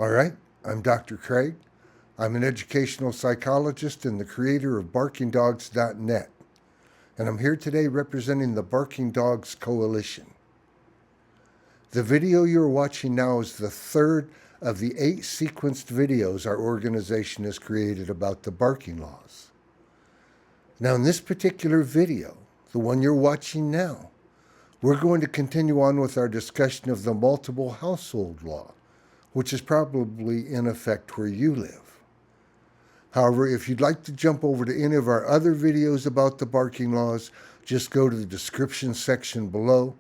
All right, I'm Dr. Craig. I'm an educational psychologist and the creator of BarkingDogs.net, and I'm here today representing the Barking Dogs Coalition. The video you're watching now is the third of the 8 sequenced videos our organization has created about the barking laws. Now, in this particular video, the one you're watching now, we're going to continue on with our discussion of the multiple household law, which is probably in effect where you live. However, if you'd like to jump over to any of our other videos about the barking laws, just go to the description section below.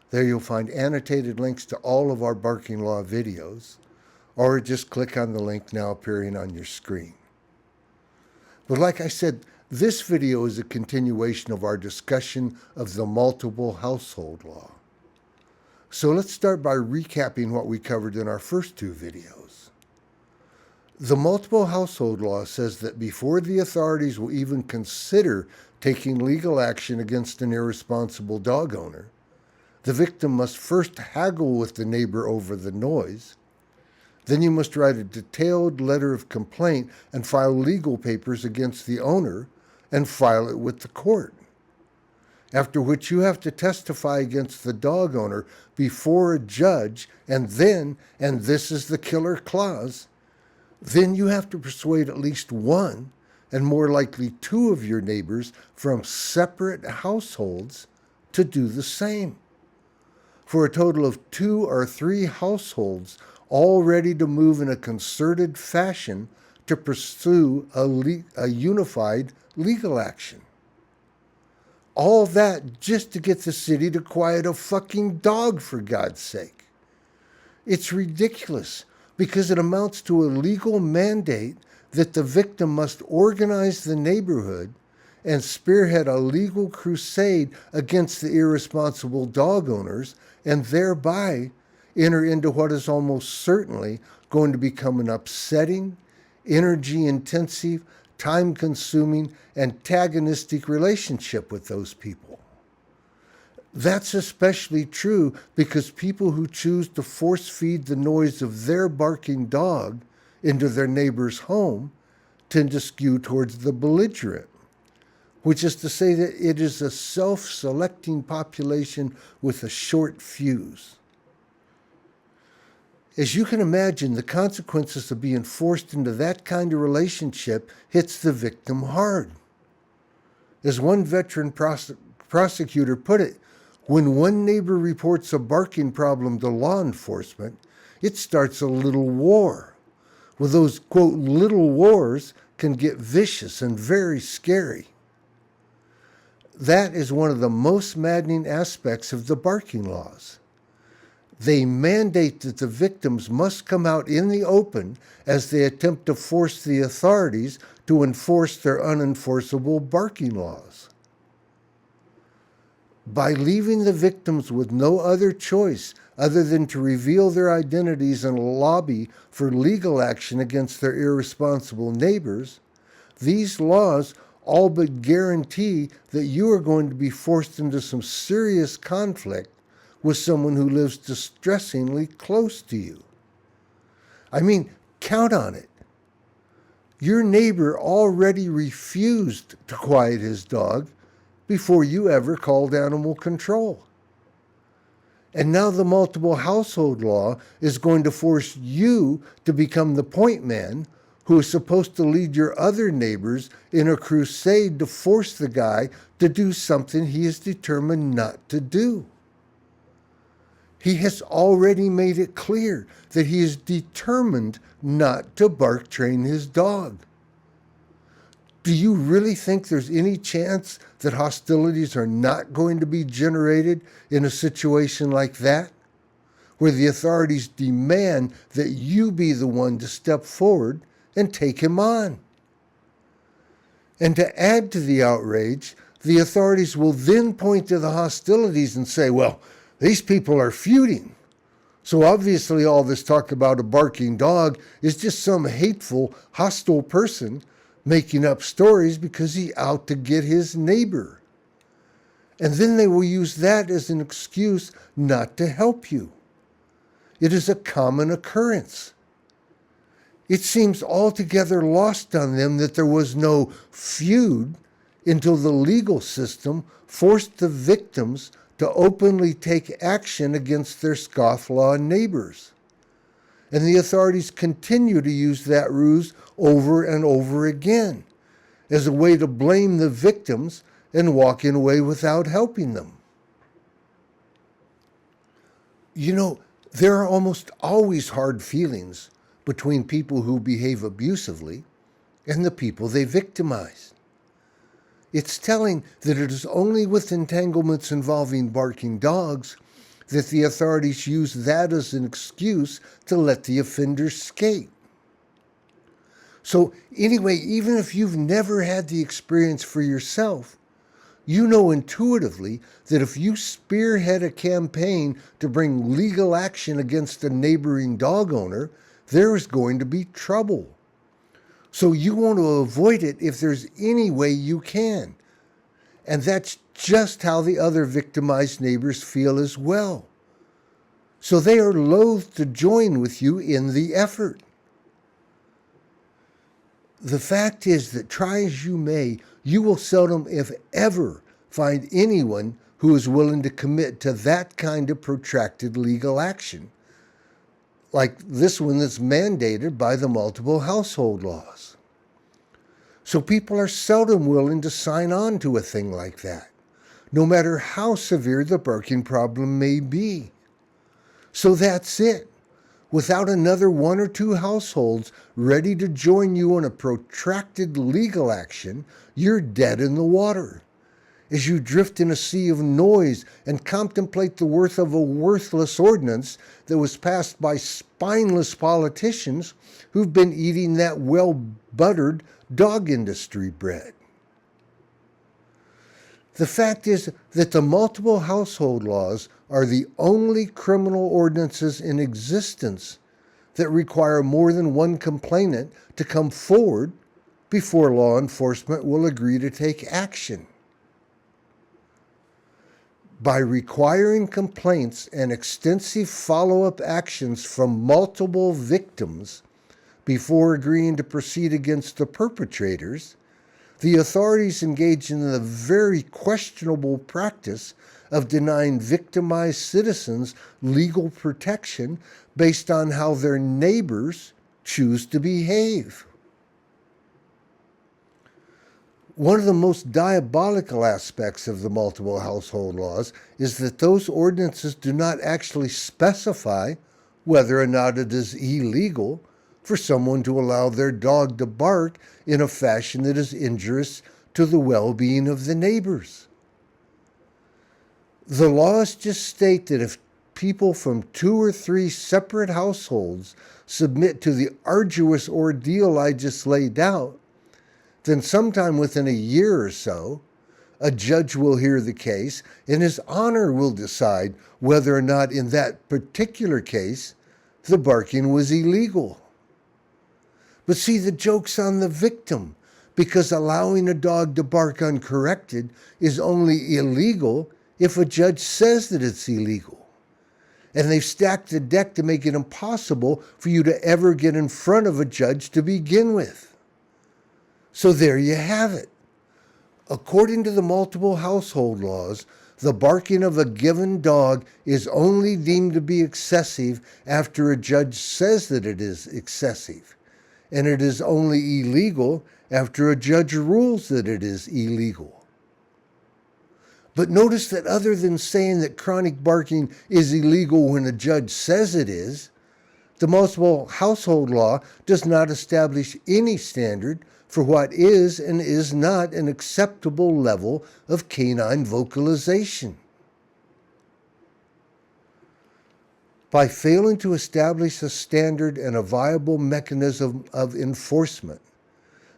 There you'll find annotated links to all of our barking law videos, or just click on the link now appearing on your screen. But like I said, this video is a continuation of our discussion of the multiple household law. So let's start by recapping what we covered in our first 2 videos. The multiple household law says that before the authorities will even consider taking legal action against an irresponsible dog owner, the victim must first haggle with the neighbor over the noise. Then you must write a detailed letter of complaint and file legal papers against the owner and file it with the court. After which you have to testify against the dog owner before a judge, and then, and this is the killer clause, then you have to persuade at least one, and more likely 2 of your neighbors from separate households to do the same, for a total of 2 or 3 households all ready to move in a concerted fashion to pursue a unified legal action. All that just to get the city to quiet a fucking dog, for God's sake. It's ridiculous because it amounts to a legal mandate that the victim must organize the neighborhood and spearhead a legal crusade against the irresponsible dog owners and thereby enter into what is almost certainly going to become an upsetting, energy-intensive, time-consuming, antagonistic relationship with those people. That's especially true because people who choose to force-feed the noise of their barking dog into their neighbor's home tend to skew towards the belligerent, which is to say that it is a self-selecting population with a short fuse. As you can imagine, the consequences of being forced into that kind of relationship hits the victim hard. As one veteran prosecutor put it, when one neighbor reports a barking problem to law enforcement, it starts a little war. Well, those, quote, little wars can get vicious and very scary. That is one of the most maddening aspects of the barking laws. They mandate that the victims must come out in the open as they attempt to force the authorities to enforce their unenforceable barking laws. By leaving the victims with no other choice other than to reveal their identities and lobby for legal action against their irresponsible neighbors, these laws all but guarantee that you are going to be forced into some serious conflict with someone who lives distressingly close to you. I mean, count on it. Your neighbor already refused to quiet his dog before you ever called animal control. And now the multiple household law is going to force you to become the point man who is supposed to lead your other neighbors in a crusade to force the guy to do something he is determined not to do. He has already made it clear that he is determined not to bark train his dog. Do you really think there's any chance that hostilities are not going to be generated in a situation like that, where the authorities demand that you be the one to step forward and take him on? And to add to the outrage, the authorities will then point to the hostilities and say, well, these people are feuding. So obviously all this talk about a barking dog is just some hateful, hostile person making up stories because he's out to get his neighbor. And then they will use that as an excuse not to help you. It is a common occurrence. It seems altogether lost on them that there was no feud until the legal system forced the victims to openly take action against their scofflaw neighbors. And the authorities continue to use that ruse over and over again as a way to blame the victims and walking away without helping them. You know, there are almost always hard feelings between people who behave abusively and the people they victimize. It's telling that it is only with entanglements involving barking dogs that the authorities use that as an excuse to let the offender escape. So anyway, even if you've never had the experience for yourself, you know intuitively that if you spearhead a campaign to bring legal action against a neighboring dog owner, there is going to be trouble. So you want to avoid it if there's any way you can. And that's just how the other victimized neighbors feel as well. So they are loath to join with you in the effort. The fact is that try as you may, you will seldom, if ever, find anyone who is willing to commit to that kind of protracted legal action, like this one that's mandated by the multiple household laws. So people are seldom willing to sign on to a thing like that, no matter how severe the barking problem may be. So that's it. Without another one or two households ready to join you in a protracted legal action, you're dead in the water. As you drift in a sea of noise and contemplate the worth of a worthless ordinance that was passed by spineless politicians who've been eating that well-buttered dog industry bread. The fact is that the multiple household laws are the only criminal ordinances in existence that require more than one complainant to come forward before law enforcement will agree to take action. By requiring complaints and extensive follow-up actions from multiple victims before agreeing to proceed against the perpetrators, the authorities engage in the very questionable practice of denying victimized citizens legal protection based on how their neighbors choose to behave. One of the most diabolical aspects of the multiple household laws is that those ordinances do not actually specify whether or not it is illegal for someone to allow their dog to bark in a fashion that is injurious to the well-being of the neighbors. The laws just state that if people from 2 or 3 separate households submit to the arduous ordeal I just laid out, then sometime within a year or so, a judge will hear the case and his honor will decide whether or not in that particular case the barking was illegal. But see, the joke's on the victim, because allowing a dog to bark uncorrected is only illegal if a judge says that it's illegal. And they've stacked the deck to make it impossible for you to ever get in front of a judge to begin with. So there you have it. According to the multiple household laws, the barking of a given dog is only deemed to be excessive after a judge says that it is excessive. And it is only illegal after a judge rules that it is illegal. But notice that other than saying that chronic barking is illegal when a judge says it is, the multiple household law does not establish any standard for what is and is not an acceptable level of canine vocalization. By failing to establish a standard and a viable mechanism of enforcement,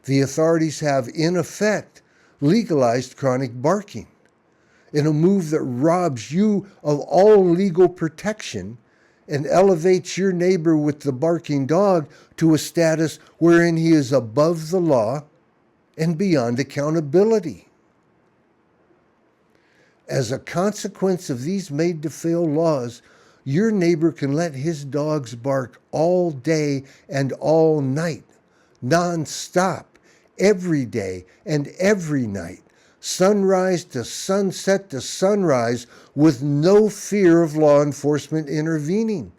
the authorities have, in effect, legalized chronic barking, in a move that robs you of all legal protection and elevates your neighbor with the barking dog to a status wherein he is above the law and beyond accountability. As a consequence of these made-to-fail laws, your neighbor can let his dogs bark all day and all night, non-stop, every day and every night, sunrise to sunset to sunrise, with no fear of law enforcement intervening.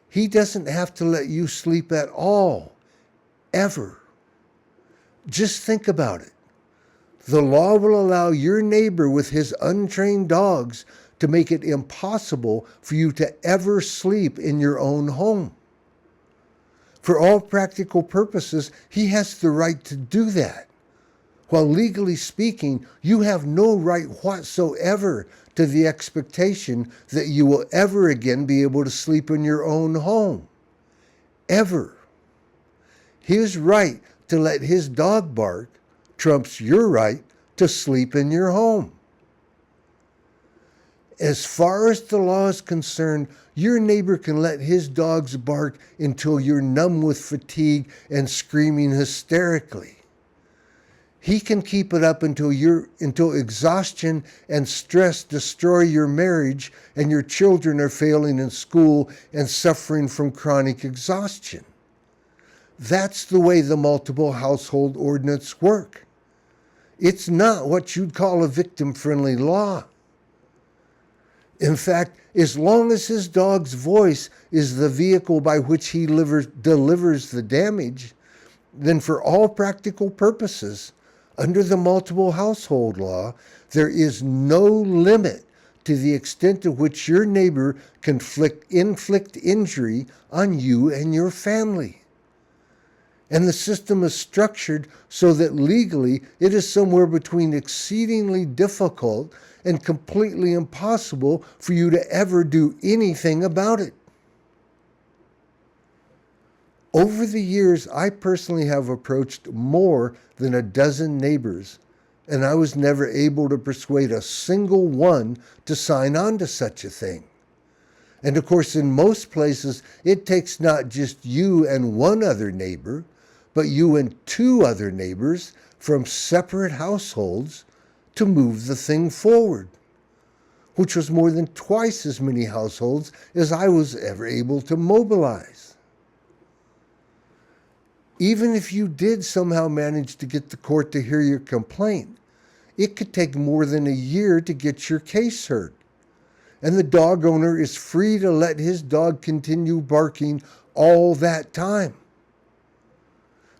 He doesn't have to let you sleep at all, ever. Just think about it. The law will allow your neighbor with his untrained dogs to make it impossible for you to ever sleep in your own home. For all practical purposes, he has the right to do that. While legally speaking, you have no right whatsoever to the expectation that you will ever again be able to sleep in your own home. Ever. His right to let his dog bark trumps your right to sleep in your home. As far as the law is concerned, your neighbor can let his dogs bark until you're numb with fatigue and screaming hysterically. He can keep it up until exhaustion and stress destroy your marriage and your children are failing in school and suffering from chronic exhaustion. That's the way the multiple household ordinance work. It's not what you'd call a victim-friendly law. In fact, as long as his dog's voice is the vehicle by which he delivers the damage, then for all practical purposes, under the multiple household law, there is no limit to the extent to which your neighbor can inflict injury on you and your family. And the system is structured so that legally it is somewhere between exceedingly difficult and completely impossible for you to ever do anything about it. Over the years, I personally have approached more than a dozen neighbors, and I was never able to persuade a single one to sign on to such a thing. And of course, in most places, it takes not just you and one other neighbor, but you and two other neighbors from separate households to move the thing forward, which was more than twice as many households as I was ever able to mobilize. Even if you did somehow manage to get the court to hear your complaint, it could take more than a year to get your case heard. And the dog owner is free to let his dog continue barking all that time.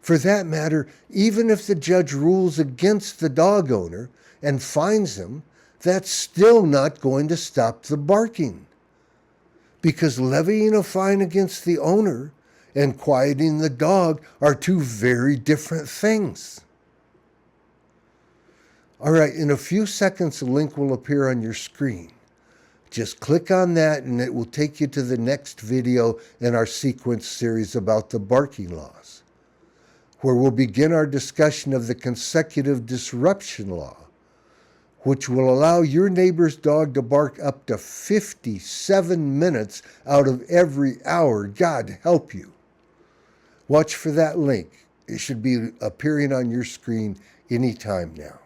For that matter, even if the judge rules against the dog owner and fines him, that's still not going to stop the barking. Because levying a fine against the owner and quieting the dog are two very different things. All right, in a few seconds, a link will appear on your screen. Just click on that and it will take you to the next video in our sequence series about the barking laws, where we'll begin our discussion of the consecutive disruption law, which will allow your neighbor's dog to bark up to 57 minutes out of every hour. God help you. Watch for that link. It should be appearing on your screen anytime now.